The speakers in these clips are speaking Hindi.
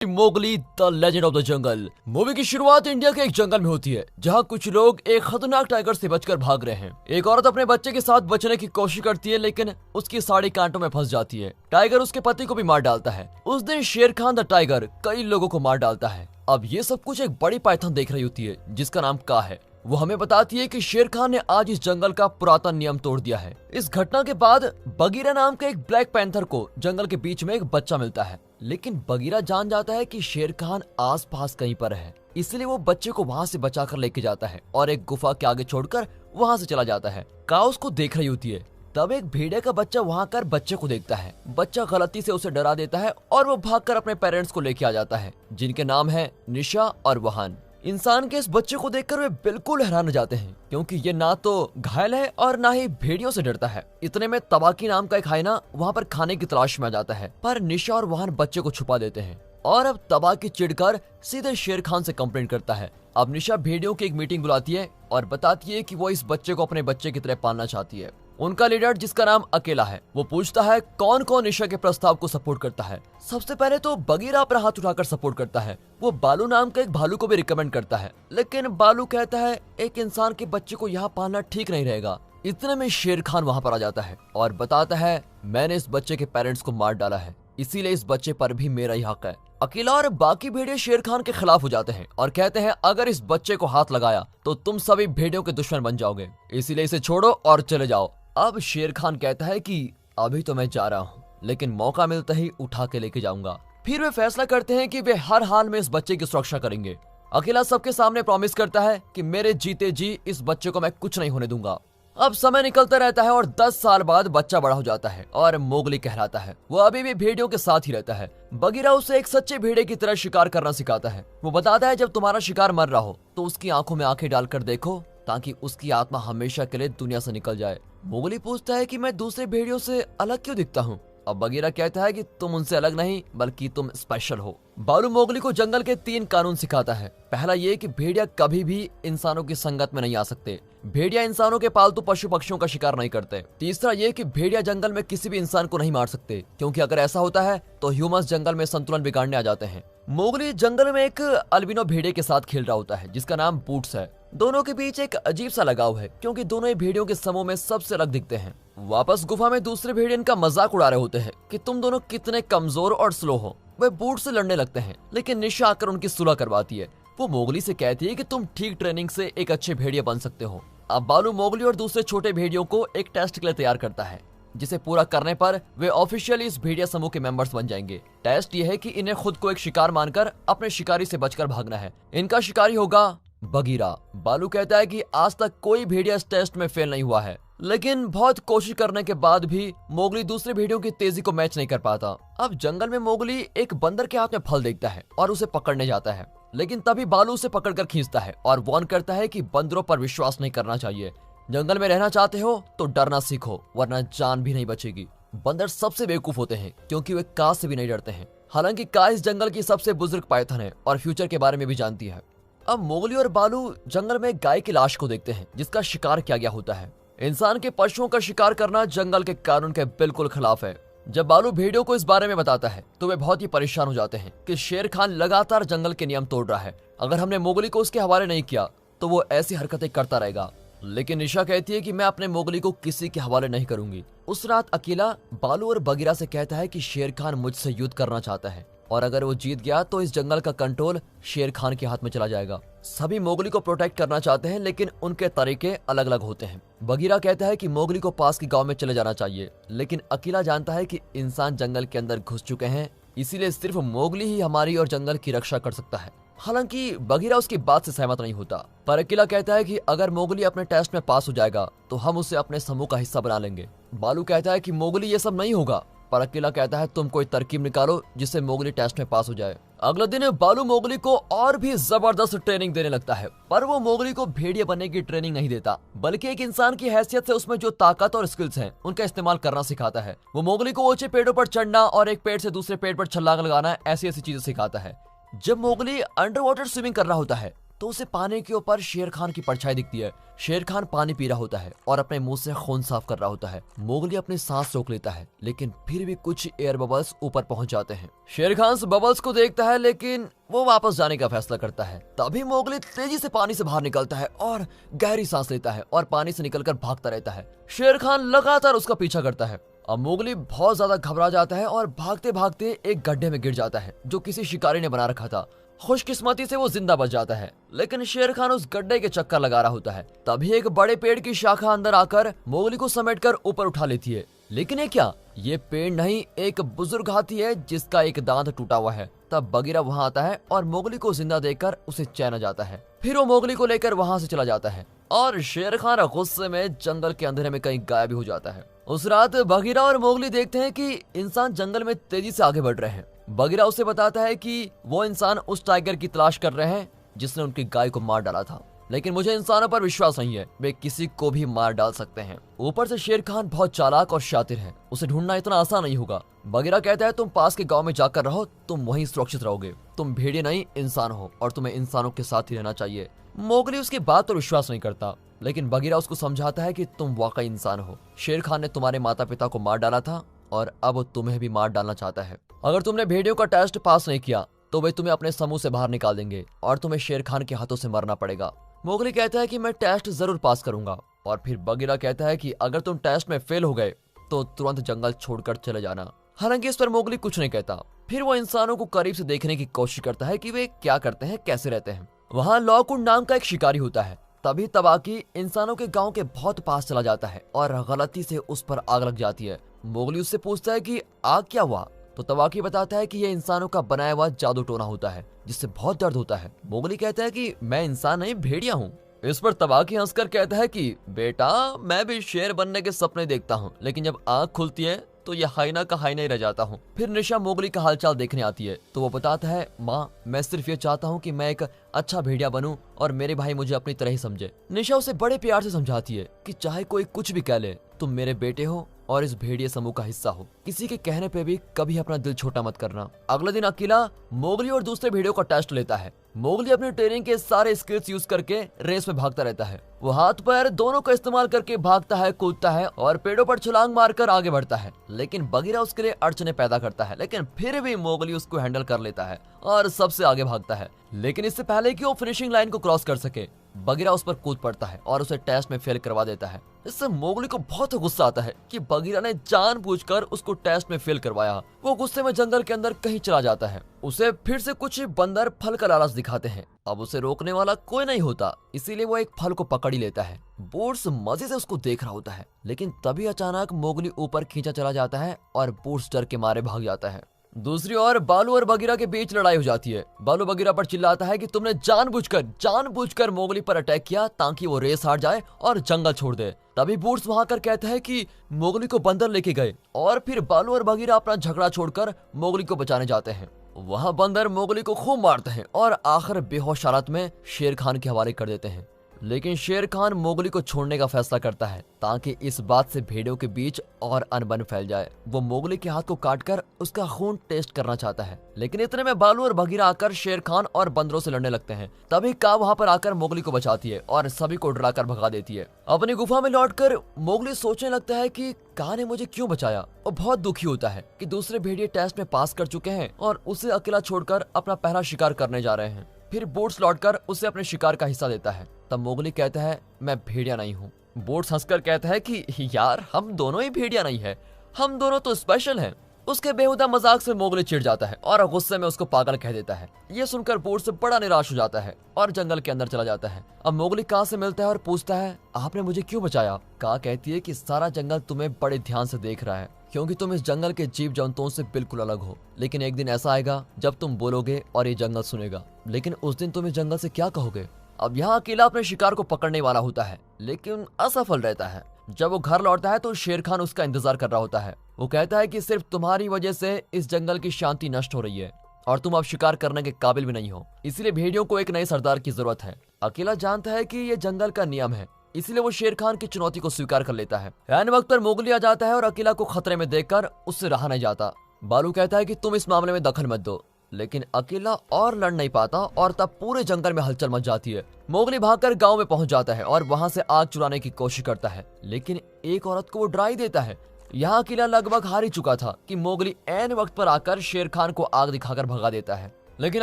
Mowgli the legend of the jungle movie की शुरुआत इंडिया के एक जंगल में होती है, जहां कुछ लोग एक खतरनाक टाइगर से बचकर भाग रहे हैं। एक औरत अपने बच्चे के साथ बचने की कोशिश करती है, लेकिन उसकी साड़ी कांटों में फंस जाती है। टाइगर उसके पति को भी मार डालता है। उस दिन शेर खान द टाइगर कई लोगों को मार डालता है। अब ये सब कुछ एक बड़ी पाइथन देख रही होती है, जिसका नाम का है। वो हमें बताती है कि शेर खान ने आज इस जंगल का पुरातन नियम तोड़ दिया है। इस घटना के बाद बगीरा नाम के एक ब्लैक पैंथर को जंगल के बीच में एक बच्चा मिलता है, लेकिन बगीरा जान जाता है कि शेर खान आसपास कहीं पर है, इसलिए वो बच्चे को वहाँ से बचाकर लेके जाता है और एक गुफा के आगे छोड़कर वहाँ से चला जाता है। काओ उसको देख रही होती है। तब एक भेड़िया का बच्चा वहाँ कर बच्चे को देखता है। बच्चा गलती से उसे डरा देता है और वो भागकर अपने पेरेंट्स को लेके आ जाता है, जिनके नाम है निशा और वहान। इंसान के इस बच्चे को देखकर वे बिल्कुल हैरान हो जाते हैं, क्योंकि ये ना तो घायल है और ना ही भेड़ियों से डरता है। इतने में तबाकी नाम का एक हाइना वहाँ पर खाने की तलाश में आ जाता है, पर निशा और वहान बच्चे को छुपा देते हैं और अब तबाकी चिढ़कर सीधे शेर खान से कंप्लेंट करता है। अब निशा भेड़ियों की एक मीटिंग बुलाती है और बताती है कि वो इस बच्चे को अपने बच्चे की तरह पालना चाहती है। उनका लीडर, जिसका नाम अकेला है, वो पूछता है कौन कौन निशा के प्रस्ताव को सपोर्ट करता है। सबसे पहले तो बगीरा अपना हाथ उठाकर सपोर्ट करता है। वो बालू नाम का एक भालू को भी रिकमेंड करता है, लेकिन बालू कहता है एक इंसान के बच्चे को यहाँ पालना ठीक नहीं रहेगा। इतने में शेर खान वहाँ पर आ जाता है और बताता है मैंने इस बच्चे के पेरेंट्स को मार डाला है, इसीलिए इस बच्चे पर भी मेरा ही हक है। अकेला और बाकी भेड़िए शेर खान के खिलाफ हो जाते हैं और कहते हैं अगर इस बच्चे को हाथ लगाया तो तुम सभी भेड़ियों के दुश्मन बन जाओगे, इसीलिए इसे छोड़ो और चले जाओ। अब शेर खान कहता है कि अभी तो मैं जा रहा हूँ, लेकिन मौका मिलता ही उठा के लेके जाऊंगा। फिर वे फैसला करते हैं कि वे हर हाल में इस बच्चे की सुरक्षा करेंगे। अकेला सबके सामने प्रॉमिस करता है कि मेरे जीते जी इस बच्चे को मैं कुछ नहीं होने दूंगा। अब समय निकलता रहता है और 10 साल बाद बच्चा बड़ा हो जाता है और मोगली कहलाता है। वो अभी भी भेड़ियों के साथ ही रहता है। बगीरा उसे एक सच्चे भेड़िए की तरह शिकार करना सिखाता है। वो बताता है जब तुम्हारा शिकार मर रहा हो तो उसकी आंखों में आंखें डालकर देखो, ताकि उसकी आत्मा हमेशा के लिए दुनिया से निकल जाए। मोगली पूछता है कि मैं दूसरे भेड़ियों से अलग क्यों दिखता हूँ। अब बगीरा कहता है कि तुम उनसे अलग नहीं, बल्कि तुम स्पेशल हो। बालू मोगली को जंगल के 3 कानून सिखाता है। पहला ये कि भेड़िया कभी भी इंसानों की संगत में नहीं आ सकते। भेड़िया इंसानों के पालतू पशु पक्षियों का शिकार नहीं करते। तीसरा ये कि भेड़िया जंगल में किसी भी इंसान को नहीं मार सकते, क्योंकि अगर ऐसा होता है तो ह्यूमंस जंगल में संतुलन बिगाड़ने आ जाते हैं। मोगली जंगल में एक अल्बिनो भेड़िए के साथ खेल रहा होता है, जिसका नाम बूट्स है। दोनों के बीच एक अजीब सा लगाव है, क्योंकि दोनों ही भेड़ियों के समूह में सबसे अलग दिखते हैं। वापस गुफा में दूसरे भेड़िए इनका मजाक उड़ा रहे होते हैं कि तुम दोनों कितने कमजोर और स्लो हो। वे बूट्स से लड़ने लगते हैं, लेकिन निशा आकर उनकी सुलह करवाती है। वो मोगली से कहती है कि तुम ठीक ट्रेनिंग से एक अच्छे भेड़िए बन सकते हो। अब बालू मोगली और दूसरे छोटे भेड़ियों को एक टेस्ट के लिए तैयार करता है, जिसे पूरा करने पर वे ऑफिशियली इस भेड़िया समूह के मेंबर्स बन जाएंगे। टेस्ट ये है कि इन्हें खुद को एक शिकार मानकर अपने शिकारी से बचकर भागना है। इनका शिकारी होगा बगीरा। बालू कहता है कि आज तक कोई भेड़िया इस टेस्ट में फेल नहीं हुआ है, लेकिन बहुत कोशिश करने के बाद भी मोगली दूसरे भेड़ियों की तेजी को मैच नहीं कर पाता। अब जंगल में मोगली एक बंदर के हाथ में फल देखता है और उसे पकड़ने जाता है, लेकिन तभी बालू उसे पकड़कर खींचता है और वार्न करता है कि बंदरों पर विश्वास नहीं करना चाहिए। जंगल में रहना चाहते हो तो डरना सीखो, वरना जान भी नहीं बचेगी। बंदर सबसे बेवकूफ होते हैं, क्योंकि वे का से भी नहीं डरते हैं। हालांकि का इस जंगल की सबसे बुजुर्ग पाइथन है और फ्यूचर के बारे में भी जानती है। अब मोगली और बालू जंगल में गाय की लाश को देखते हैं, जिसका शिकार किया गया होता है। इंसान के पशुओं का शिकार करना जंगल के कानून के बिल्कुल खिलाफ है। जब बालू भेड़ियों को इस बारे में बताता है तो वे बहुत ही परेशान हो जाते हैं कि शेर खान लगातार जंगल के नियम तोड़ रहा है। अगर हमने मोगली को उसके हवाले नहीं किया तो वो ऐसी हरकतें करता रहेगा। लेकिन निशा कहती है कि मैं अपने मोगली को किसी के हवाले नहीं करूंगी। उस रात अकेला बालू और बगीरा से कहता है कि शेर खान मुझसे युद्ध करना चाहता है और अगर वो जीत गया तो इस जंगल का कंट्रोल शेर खान के हाथ में चला जाएगा। सभी मोगली को प्रोटेक्ट करना चाहते हैं, लेकिन उनके तरीके अलग अलग होते हैं। बगीरा कहता है कि मोगली को पास के गांव में चले जाना चाहिए, लेकिन अकेला जानता है कि इंसान जंगल के अंदर घुस चुके हैं, इसीलिए सिर्फ मोगली ही हमारी और जंगल की रक्षा कर सकता है। हालांकि बगीरा उसकी बात से सहमत नहीं होता, पर अकेला कहता है कि अगर मोगली अपने टेस्ट में पास हो जाएगा तो हम उसे अपने समूह का हिस्सा बना लेंगे। बालू कहता है कि मोगली ये सब नहीं होगा, पर अकेला कहता है तुम कोई तरकीब निकालो जिससे मोगली टेस्ट में पास हो जाए। अगले दिन बालू मोगली को और भी जबरदस्त ट्रेनिंग देने लगता है, पर वो मोगली को भेड़िया बनने की ट्रेनिंग नहीं देता, बल्कि एक इंसान की हैसियत से उसमें जो ताकत और स्किल्स हैं उनका इस्तेमाल करना सिखाता है। वो मोगली को ऊंचे पेड़ों पर चढ़ना और एक पेड़ से दूसरे पेड़ पर छलांग लगाना, ऐसी ऐसी चीजें सिखाता है। जब मोगली अंडर वाटर स्विमिंग कर रहा होता है तो उसे पानी के ऊपर शेर खान की परछाई दिखती है। शेर खान पानी पी रहा होता है और अपने मुंह से खून साफ कर रहा होता है। मोगली अपनी सांस रोक लेता है, लेकिन फिर भी कुछ एयर बबल्स ऊपर पहुंच जाते हैं। शेर खान बबल्स को देखता है, लेकिन वो वापस जाने का फैसला करता है। तभी मोगली तेजी से पानी से बाहर निकलता है और गहरी सांस लेता है और पानी से निकलकर भागता रहता है। शेर खान लगातार उसका पीछा करता है। अब मोगली बहुत ज्यादा घबरा जाता है और भागते भागते एक गड्ढे में गिर जाता है जो किसी शिकारी ने बना रखा था। खुशकिस्मती से वो जिंदा बच जाता है, लेकिन शेर खान उस गड्ढे के चक्कर लगा रहा होता है। तभी एक बड़े पेड़ की शाखा अंदर आकर मोगली को समेटकर ऊपर उठा लेती है। लेकिन ये क्या, ये पेड़ नहीं, एक बुजुर्ग हाथी है जिसका एक दांत टूटा हुआ है। तब बगीरा वहाँ आता है और मोगली को जिंदा देखकर उसे चैन आ जाता है। फिर वो मोगली को लेकर वहाँ से चला जाता है और शेर खान गुस्से में जंगल के अंधेरे में कहीं गायब हो जाता है। उस रात बगीरा और मोगली देखते हैं कि इंसान जंगल में तेजी से आगे बढ़ रहे हैं। बगीरा उसे बताता है कि वो इंसान उस टाइगर की तलाश कर रहे हैं जिसने उनकी गाय को मार डाला था, लेकिन मुझे इंसानों पर विश्वास नहीं है, वे किसी को भी मार डाल सकते हैं। ऊपर से शेर खान बहुत चालाक और शातिर है, उसे ढूंढना इतना आसान नहीं होगा। बगीरा कहता है तुम पास के गांव में जाकर रहो, तुम वहीं सुरक्षित रहोगे। तुम भेड़िए नहीं इंसान हो और तुम्हें इंसानों के साथ ही रहना चाहिए। मोगली उसकी बात पर विश्वास नहीं करता, लेकिन बगीरा उसको समझाता है कि तुम वाकई इंसान हो। शेर खान ने तुम्हारे माता पिता को मार डाला था और अब वो तुम्हें भी मार डालना चाहता है। अगर तुमने भेड़ियों का टेस्ट पास नहीं किया तो वे तुम्हें अपने समूह से बाहर निकाल देंगे और तुम्हें शेर खान के हाथों से मरना पड़ेगा। मोगली कहता है कि मैं टेस्ट जरूर पास करूंगा। और फिर बगीरा कहता है कि अगर तुम टेस्ट में फेल हो गए तो तुरंत जंगल छोड़कर चले जाना। हालांकि इस पर मोगली कुछ नहीं कहता। फिर वो इंसानों को करीब से देखने की कोशिश करता है कि वे क्या करते हैं, कैसे रहते हैं। वहाँ लॉकुंड नाम का एक शिकारी होता है। तभी तबाकी इंसानों के गांव के बहुत पास चला जाता है और गलती से उस पर आग लग जाती है। मोगली उससे पूछता है कि आग क्या हुआ, तो तबाकी बताता है कि ये इंसानों का बनाया हुआ जादू टोना होता है जिससे बहुत दर्द होता है। मोगली कहता है कि मैं इंसान नहीं, भेड़िया हूँ। इस पर तबाकी हंसकर कहता है कि बेटा, मैं भी शेर बनने के सपने देखता हूँ, लेकिन जब आँख खुलती है तो ये हाइना का हाइना ही रह जाता हूँ। फिर निशा मोगली का हालचाल देखने आती है तो वो बताता है, माँ मैं सिर्फ ये चाहता हूँ कि मैं एक अच्छा भेड़िया बनूं और मेरे भाई मुझे अपनी तरह ही समझे। निशा उसे बड़े प्यार से समझाती है कि चाहे कोई कुछ भी कह ले, तुम मेरे बेटे हो और इस भेड़िए समूह का हिस्सा हो। किसी के कहने पे भी कभी अपना दिल छोटा मत करना। अगले दिन अकेला मोगली और दूसरे भेड़ियों का टेस्ट लेता है। मोगली अपने ट्रेनिंग के सारे स्किल्स यूज करके रेस में भागता रहता है। वो हाथ पैर दोनों का इस्तेमाल करके भागता है, कूदता है और पेड़ों पर छलांग मारकर आगे बढ़ता है। लेकिन बगीरा उसके लिए अड़चने पैदा करता है, लेकिन फिर भी मोगली उसको हैंडल कर लेता है और सबसे आगे भागता है। लेकिन इससे पहले कि वो फिनिशिंग लाइन को क्रॉस कर सके, बगीरा उस पर कूद पड़ता है और उसे टेस्ट में फेल करवा देता है। इससे मोगली को बहुत गुस्सा आता है कि बगीरा ने जानबूझकर उसको टेस्ट में फेल करवाया। वो गुस्से में जंगल के अंदर कहीं चला जाता है। उसे फिर से कुछ बंदर फल का लालच दिखाते हैं। अब उसे रोकने वाला कोई नहीं होता, इसीलिए वो एक फल को पकड़ ही लेता है। बूट्स मजे से उसको देख रहा होता है, लेकिन तभी अचानक मोगली ऊपर खींचा चला जाता है और बूट्स डर के मारे भाग जाता है। दूसरी ओर बालू और बगीरा के बीच लड़ाई हो जाती है। बालू बगीरा पर चिल्लाता है कि तुमने जानबूझकर मोगली पर अटैक किया ताकि वो रेस हार जाए और जंगल छोड़ दे। तभी बूट्स वहां कर कहता है कि मोगली को बंदर लेके गए और फिर बालू और बगीरा अपना झगड़ा छोड़कर मोगली को बचाने जाते हैं। वहां बंदर मोगली को खूब मारते हैं और आखिर बेहोश हालत में शेर खान के हवाले कर देते हैं। लेकिन शेर खान मोगली को छोड़ने का फैसला करता है ताकि इस बात से भेड़ियों के बीच और अनबन फैल जाए। वो मोगली के हाथ को काटकर उसका खून टेस्ट करना चाहता है, लेकिन इतने में बालू और बगीरा आकर शेर खान और बंदरों से लड़ने लगते हैं। तभी का वहां पर आकर मोगली को बचाती है और सभी को डराकर भगा देती है। अपनी गुफा में लौटकर मोगली सोचने लगता है कि का ने मुझे क्यों बचाया। वो बहुत दुखी होता है कि दूसरे भेड़िए टेस्ट में पास कर चुके हैं और उसे अकेला छोड़कर अपना पहला शिकार करने जा रहे हैं। फिर बूट्स लौटकर उसे अपने शिकार का हिस्सा देता है। तब मोगली कहता है, मैं भेड़िया नहीं हूँ। बूट्स हंसकर कहता है कि यार, हम दोनों ही भेड़िया नहीं है, हम दोनों तो स्पेशल हैं। उसके बेहुदा मजाक से मोगली चिढ़ जाता है और गुस्से में उसको पागल कह देता है। ये सुनकर बूट्स बड़ा निराश हो जाता है और जंगल के अंदर चला जाता है। अब मोगली का से मिलता है और पूछता है, आपने मुझे क्यों बचाया। का कहती है कि सारा जंगल तुम्हें बड़े ध्यान से देख रहा है क्योंकि तुम इस जंगल के जीव जंतुओं से बिल्कुल अलग हो। लेकिन एक दिन ऐसा आएगा जब तुम बोलोगे और ये जंगल सुनेगा, लेकिन उस दिन तुम इस जंगल से क्या कहोगे। अब यहाँ अकेला अपने शिकार को पकड़ने वाला होता है, लेकिन असफल रहता है। जब वो घर लौटता है तो शेर खान उसका इंतजार कर रहा होता है। वो कहता है कि सिर्फ तुम्हारी वजह से इस जंगल की शांति नष्ट हो रही है और तुम अब शिकार करने के काबिल भी नहीं हो, इसलिए भेड़ियों को एक नए सरदार की जरूरत है। अकेला जानता है कि ये जंगल का नियम है, इसलिए वो शेर खान की चुनौती को स्वीकार कर लेता है। ऐन वक्त पर मोगली आ जाता है और अकेला को खतरे में देखकर उससे रहा नहीं जाता। बालू कहता है कि तुम इस मामले में दखल मत दो, लेकिन अकेला और लड़ नहीं पाता और तब पूरे जंगल में हलचल मच जाती है। मोगली भागकर गांव में पहुंच जाता है और वहां से आग चुराने की कोशिश करता है, लेकिन एक औरत को वो डरा ही देता है। यहाँ अकेला लगभग हार ही चुका था कि मोगली ऐन वक्त पर आकर शेर खान को आग दिखाकर भगा देता है। लेकिन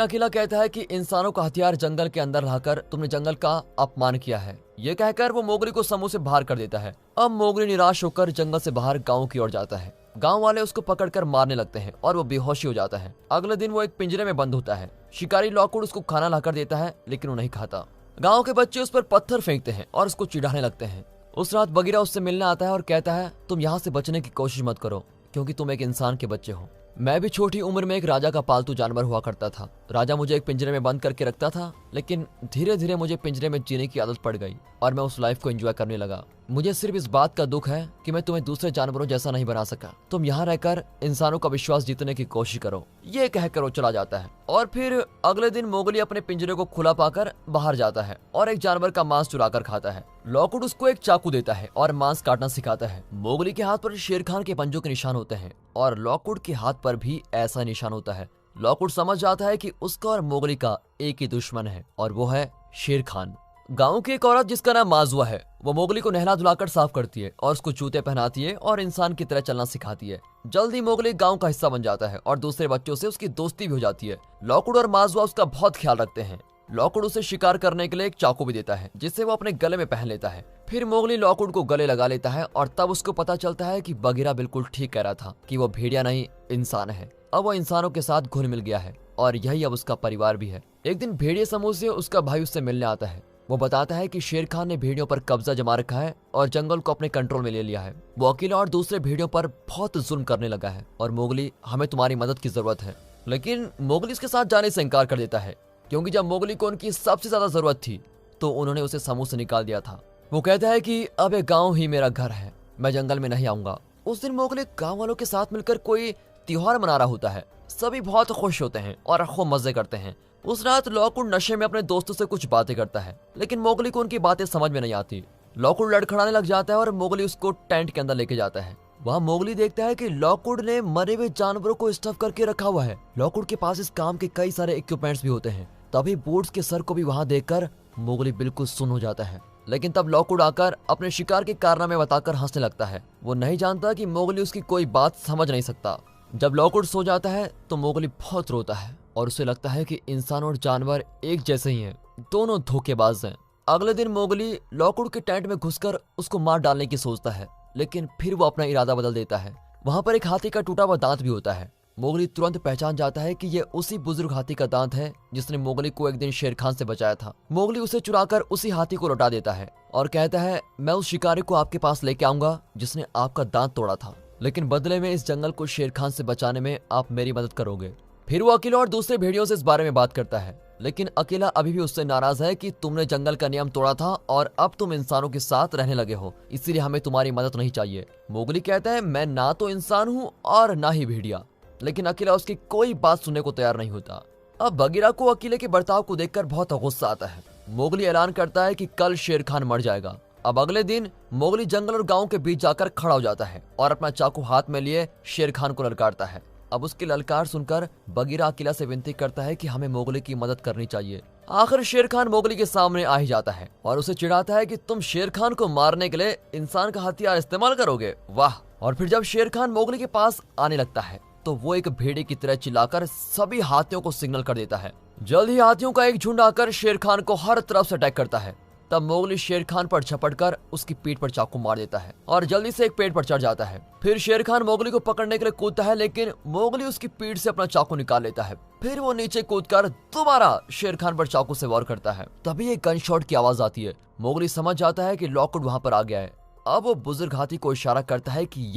अकेला कहता है कि इंसानों का हथियार जंगल के अंदर लाकर तुमने जंगल का अपमान किया है। ये कहकर वो मोगली को समूह से बाहर कर देता है। अब मोगली निराश होकर जंगल से बाहर गांव की ओर जाता है। गांव वाले उसको पकड़कर मारने लगते हैं और वो बेहोशी हो जाता है। अगले दिन वो एक पिंजरे में बंद होता है। शिकारी लॉकवुड उसको खाना लाकर देता है, लेकिन वो नहीं खाता। गांव के बच्चे उस पर पत्थर फेंकते हैं और उसको चिढ़ाने लगते हैं। उस रात बगीरा उससे मिलने आता है और कहता है, तुम यहाँ से बचने की कोशिश मत करो, क्योंकि तुम एक इंसान के बच्चे हो। मैं भी छोटी उम्र में एक राजा का पालतू जानवर हुआ करता था। राजा मुझे एक पिंजरे में बंद करके रखता था, लेकिन धीरे धीरे मुझे पिंजरे में जीने की आदत पड़ गई और मैं उस लाइफ को एंजॉय करने लगा। मुझे सिर्फ इस बात का दुख है कि मैं तुम्हें दूसरे जानवरों जैसा नहीं बना सका। तुम यहाँ रहकर इंसानों का विश्वास जीतने की कोशिश करो। ये कहकर वो चला जाता है। और फिर अगले दिन मोगली अपने पिंजरे को खुला पाकर बाहर जाता है और एक जानवर का मांस चुराकर खाता है। लॉकवुड उसको एक चाकू देता है और मांस काटना सिखाता है। मोगली के हाथ पर शेर खान के पंजों के निशान होते हैं और लॉकवुड के हाथ पर भी ऐसा निशान होता है। लॉकवुड समझ जाता है कि उसका और मोगली का एक ही दुश्मन है और वो है शेर खान। गांव की एक औरत जिसका नाम माजुआ है, वो मोगली को नहला धुलाकर साफ करती है और उसको जूते पहनाती है और इंसान की तरह चलना सिखाती है। जल्दी मोगली गांव का हिस्सा बन जाता है और दूसरे बच्चों से उसकी दोस्ती भी हो जाती है। लॉकवुड और माजुआ उसका बहुत ख्याल रखते हैं। लॉकवुड उसे शिकार करने के लिए एक चाकू भी देता है, जिसे वो अपने गले में पहन लेता है। फिर मोगली लॉकवुड को गले लगा लेता है और तब उसको पता चलता है कि बगीरा बिल्कुल ठीक कह रहा था कि वो भेड़िया नहीं इंसान है। अब वो इंसानों के साथ घुल मिल गया है और यही अब उसका परिवार भी है। एक दिन भेड़िया समूह से उसका भाई उससे मिलने आता है। वो बताता है कि शेर खान ने भेड़ियों पर कब्जा जमा रखा है और जंगल को अपने कंट्रोल में ले लिया है। वो अकेला और दूसरे भेड़ियों पर बहुत जुल्म करने लगा है और मोगली, हमें तुम्हारी मदद की जरूरत है। लेकिन मोगली इसके साथ जाने से इनकार कर देता है, क्योंकि जब मोगली को उनकी सबसे ज्यादा जरूरत थी तो उन्होंने उसे समूह से निकाल दिया था। वो कहता है कि अब ये गाँव ही मेरा घर है, मैं जंगल में नहीं आऊंगा। उस दिन मोगली गाँव वालों के साथ मिलकर कोई त्योहार मना रहा होता है। सभी बहुत खुश होते हैं और खूब मजे करते हैं। उस रात लॉकवुड नशे में अपने दोस्तों से कुछ बातें करता है, लेकिन मोगली को उनकी बातें समझ में नहीं आती। लॉकवुड लड़खड़ाने लग जाता है और मोगली उसको टेंट के अंदर लेके जाता है। वहाँ मोगली देखता है कि लॉकवुड ने मरे हुए जानवरों को स्टफ करके रखा हुआ है। लॉकवुड के पास इस काम के कई सारे इक्विपमेंट्स भी होते हैं। तभी बूट्स के सर को भी वहाँ देखकर मोगली बिल्कुल सुन्न हो जाता है। लेकिन तब लॉकवुड आकर अपने शिकार के कारनामे बताकर हंसने लगता है। वो नहीं जानता कि मोगली उसकी कोई बात समझ नहीं सकता। जब लॉकवुड सो जाता है तो मोगली बहुत रोता है और उसे लगता है कि इंसान और जानवर एक जैसे ही हैं, दोनों धोखेबाज हैं। अगले दिन मोगली लॉकवुड के टेंट में घुसकर उसको मार डालने की सोचता है, लेकिन फिर वो अपना इरादा बदल देता है। वहां पर एक हाथी का टूटा हुआ दांत भी होता है। मोगली तुरंत पहचान जाता है कि ये उसी बुजुर्ग हाथी का दांत है जिसने मोगली को एक दिन शेर खान से बचाया था। मोगली उसे चुराकर उसी हाथी को लौटा देता है और कहता है, मैं उस शिकारी को आपके पास लेके आऊंगा जिसने आपका दांत तोड़ा था, लेकिन बदले में इस जंगल को शेर खान से बचाने में आप मेरी मदद करोगे। फिर वो अकेला और दूसरे भेड़ियों से इस बारे में बात करता है, लेकिन अकेला अभी भी उससे नाराज है कि तुमने जंगल का नियम तोड़ा था और अब तुम इंसानों के साथ रहने लगे हो, इसीलिए हमें तुम्हारी मदद नहीं चाहिए। मोगली कहता है, मैं ना तो इंसान हूँ और ना ही भेड़िया, लेकिन अकेला उसकी कोई बात सुनने को तैयार नहीं होता। अब बगीरा को अकेले के बर्ताव को देखकर बहुत गुस्सा आता है। मोगली ऐलान करता है कि कल शेर खान मर जाएगा। अब अगले दिन मोगली जंगल और गांव के बीच जाकर खड़ा हो जाता है और अपना चाकू हाथ में लिए शेर खान को ललकारता है। अब उसकी ललकार सुनकर बगीरा अकेला से विनती करता है कि हमें मोगली की मदद करनी चाहिए। आखिर शेर खान मोगली के सामने आ ही जाता है और उसे चिढ़ाता है कि तुम शेर खान को मारने के लिए इंसान का हथियार इस्तेमाल करोगे, वाह। और फिर जब शेर खान मोगली के पास आने लगता है तो वो एक भेड़िए की तरह चिल्लाकर सभी हाथियों को सिग्नल कर देता है। जल्द ही हाथियों का एक झुंड आकर शेर खान को हर तरफ से अटैक करता है। तब मोगली शेर खान पर झपटकर उसकी पीठ पर चाकू मार देता है और जल्दी से एक पेड़ पर चढ़ जाता है। फिर शेर खान मोगली को पकड़ने के लिए कूदता है, लेकिन मोगली उसकी पीठ से अपना चाकू निकाल लेता है। फिर वो नीचे कूदकर दोबारा शेर खान पर चाकू से वार करता है। तभी एक गन शॉट की आवाज आती है। मोगली समझ जाता है कि लॉकवुड वहां पर आ गया है। अब वो बुजुर्ग हाथी को इशारा करता है कि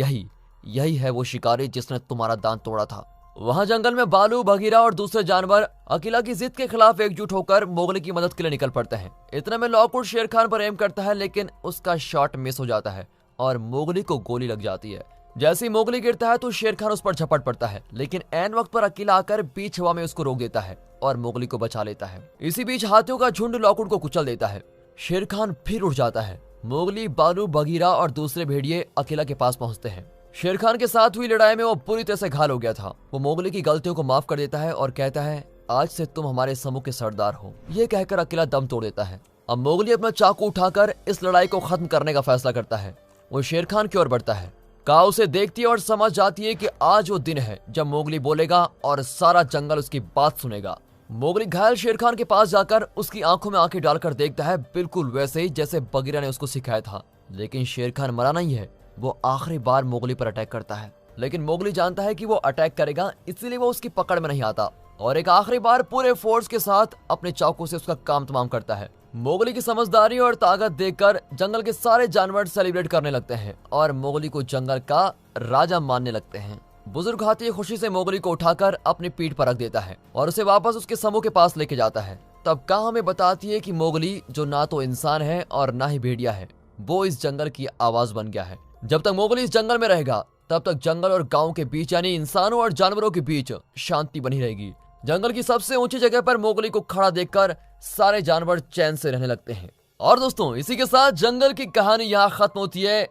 यही है वो शिकारी जिसने तुम्हारा दांत तोड़ा था। वहां जंगल में बालू, बगीरा और दूसरे जानवर अकेला की जिद के खिलाफ एकजुट होकर मोगली की मदद के लिए निकल पड़ते हैं। इतने में लॉकवुड शेर खान पर एम करता है, लेकिन उसका शॉट मिस हो जाता है और मोगली को गोली लग जाती है। जैसे ही मोगली गिरता है तो शेर खान उस पर झपट पड़ता है, लेकिन ऐन वक्त पर अकेला आकर बीच हवा में उसको रोक देता है और मोगली को बचा लेता है। इसी बीच हाथियों का झुंड लॉकवुड को कुचल देता है। शेर खान फिर उठ जाता है। मोगली, बालू, बगीरा और दूसरे भेड़िए अकेला के पास पहुंचते हैं। शेर खान के साथ हुई लड़ाई में वो पूरी तरह से घायल हो गया था। वो मोगली की गलतियों को माफ कर देता है और कहता है, आज से तुम हमारे समूह के सरदार हो। ये कहकर अकेला दम तोड़ देता है। अब मोगली अपना चाकू उठाकर इस लड़ाई को खत्म करने का फैसला करता है। वो शेर खान की ओर बढ़ता है। काऊ उसे देखती है और समझ जाती है कि आज वो दिन है जब मोगली बोलेगा और सारा जंगल उसकी बात सुनेगा। मोगली घायल शेर खान के पास जाकर उसकी आंखों में आंखें डालकर देखता है, बिल्कुल वैसे ही जैसे बगीरा ने उसको सिखाया था। लेकिन शेर खान मरा नहीं है। वो आखिरी बार मोगली पर अटैक करता है, लेकिन मोगली जानता है कि वो अटैक करेगा, इसलिए वो उसकी पकड़ में नहीं आता और एक आखिरी बार पूरे फोर्स के साथ अपने चाकू से उसका काम तमाम करता है। मोगली की समझदारी और ताकत देखकर जंगल के सारे जानवर सेलिब्रेट करने लगते हैं और मोगली को जंगल का राजा मानने लगते हैं। बुजुर्ग हाथी खुशी से मोगली को उठाकर अपनी पीठ पर रख देता है और उसे वापस उसके समूह के पास लेके जाता है। तब कहानी हमें बताती है कि मोगली, जो ना तो इंसान है और ना ही भेड़िया है, वो इस जंगल की आवाज बन गया है। जब तक मोगली इस जंगल में रहेगा तब तक जंगल और गांव के बीच यानी इंसानों और जानवरों के बीच शांति बनी रहेगी। जंगल की सबसे ऊंची जगह पर मोगली को खड़ा देखकर सारे जानवर चैन से रहने लगते हैं। और दोस्तों, इसी के साथ जंगल की कहानी यहाँ खत्म होती है।